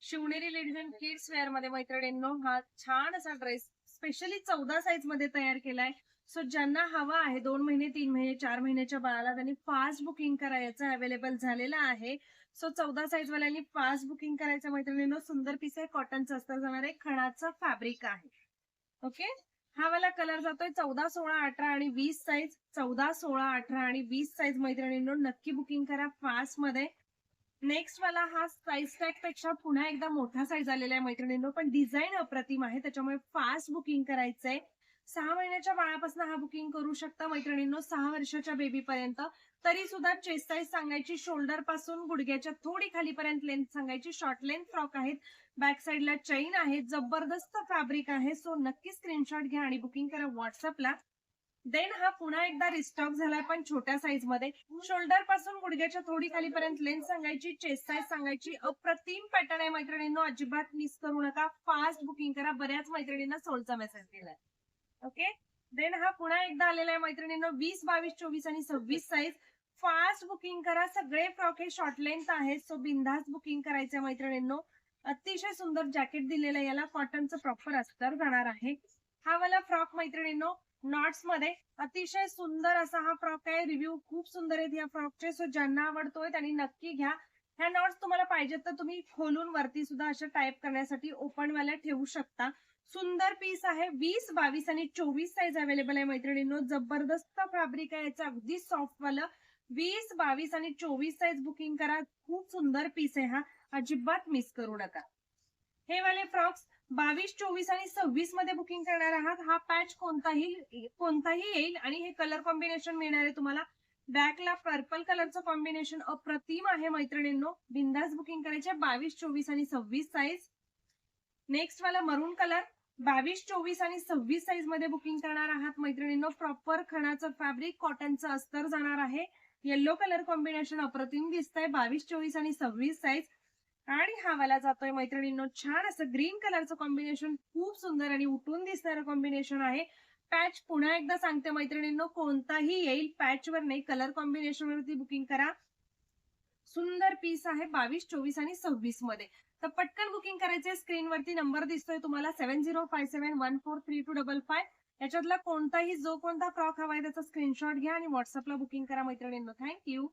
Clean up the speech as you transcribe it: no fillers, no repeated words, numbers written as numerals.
Shivneri ladies and kids wear मध्ये मैत्रिणींनो हा छान असा ड्रेस स्पेशली 14 साईज मध्ये तयार केलाय. सो ज्यांना हवा आहे 2 महिने 3 महिने 4 महिन्याच्या बाळाला त्यांनी फास्ट बुकिंग करायचं अवेलेबल झालेला आहे. सो 14 साईज वाल्यांनी फास्ट बुकिंग करायचं मैत्रिणींनो. सुंदर पीस आहे, कॉटनचं असतं जाणार आहे, खणाचं फॅब्रिक आहे. ओके, हा वाला कलर जातोय 14, 16, 18 आणि 20 साईज. 14, 16, 18 आणि 20 साईज मैत्रिणींनो नक्की बुकिंग करा फास्ट मध्ये. नेक्स्ट वाला हा साईज टॅग पेक्षा पुन्हा एकदा मोठा साईज आलेला आहे मैत्रिणींनो, पण डिझाईन अप्रतिम आहे त्याच्यामुळे फास्ट बुकिंग करायचंय. 6 महिन्याच्या बाळापासून हा बुकिंग करू शकता मैत्रिणींनो, 6 वर्षाच्या बेबी पर्यंत. तरी सुद्धा चेस्ट साईज सांगायची, शोल्डर पासून गुडघ्याच्या थोडी खालीपर्यंत लेंथ सांगायची. शॉर्ट लेंथ फ्रॉक आहेत, बॅक साईडला चेन आहे, जबरदस्त फॅब्रिक आहे. सो नक्की स्क्रीनशॉट घ्या आणि बुकिंग करा व्हॉट्सअपला. देन हा पुन्हा एकदा रिस्टॉक झालाय पण छोट्या साईज मध्ये. शोल्डर पासून गुडघ्याच्या थोडी खालीपर्यंत लेंथ सांगायची, चेस्ट साईज सांगायची. अप्रतिम पॅटर्न आहे मैत्रिणींनो, अजिबात मिस करू नका. फास्ट बुकिंग करा. बऱ्याच मैत्रिणींना सोलचा मेसेज दिलाय. ओके, देन हा पुन्हा एकदा आलेला आहे मैत्रिणींनो 20, 22, 24 आणि 26 साईज. फास्ट बुकिंग करा. सगळे फ्रॉक हे शॉर्ट लेंथ आहेत, सो बिंदास बुकिंग करायचंय मैत्रिणींनो. अतिशय सुंदर जॅकेट दिलेलं आहे, याला कॉटनचं प्रॉपर अस्तर जाणार आहे. हा वाला फ्रॉक मैत्रिणींनो नॉट्स मध्ये अतिशय सुंदर असा हा फ्रॉक आहे. रिव्ह्यू खूप सुंदर आहेत या फ्रॉकचे, सो ज्यांना आवडतोय त्यांनी नक्की घ्या. ह्या नॉट्स तुम्हाला पाहिजेत तर तुम्ही खोलून वरती सुद्धा अशा टाईप करण्यासाठी ओपन वाल्या ठेवू शकता. सुंदर पीस आहे. 20, 22 आणि 24 साईज अवेलेबल आहे मैत्रिणींनो. जबरदस्त फॅब्रिक आहे याचं, अगदी सॉफ्ट वालं. 20, 22 आणि 24 साईज बुकिंग करा. खूप सुंदर पीस आहे हा, अजिबात मिस करू नका. हे वाले फ्रॉक्स 22, 24 आणि 26 मध्ये बुकिंग करणार आहात. हा पॅच कोणताही येईल आणि हे कलर कॉम्बिनेशन मिळणार आहे तुम्हाला. बॅकला पर्पल कलरचं कॉम्बिनेशन अप्रतिम आहे मैत्रिणींनो. बिंदास बुकिंग करायचे. 22, 24 आणि 26 साईज. नेक्स्ट वाला मरून कलर 22, 24 आणि 26 साईज मध्ये बुकिंग करणार आहात मैत्रिणींनो. प्रॉपर खणाचं फॅब्रिक, कॉटनचं अस्तर जाणार आहे. येल्लो कलर कॉम्बिनेशन अप्रतिम दिसतंय. 22, 24 आणि 26 साईज. आणि हा वाला जातोय मैत्रिणींनो छान असं ग्रीन कलरचं कॉम्बिनेशन, खूप सुंदर आणि उठून दिसणारं कॉम्बिनेशन आहे. पॅच पुन्हा एकदा सांगते मैत्रिणींनो, कोणताही येईल, पॅच वर नाही, कलर कॉम्बिनेशन वरती बुकिंग करा. सुंदर पीस आहे 22, 24 आणि 26 मध्ये. तर पटकन बुकिंग करायचे. स्क्रीनवरती नंबर दिसतोय तुम्हाला 7057143255. याच्यातला कोणताही जो कोणता फ्रॉक हवाय त्याचा स्क्रीनशॉट घ्या आणि व्हॉट्सअपला बुकिंग करा मैत्रिणींनो. थँक्यू.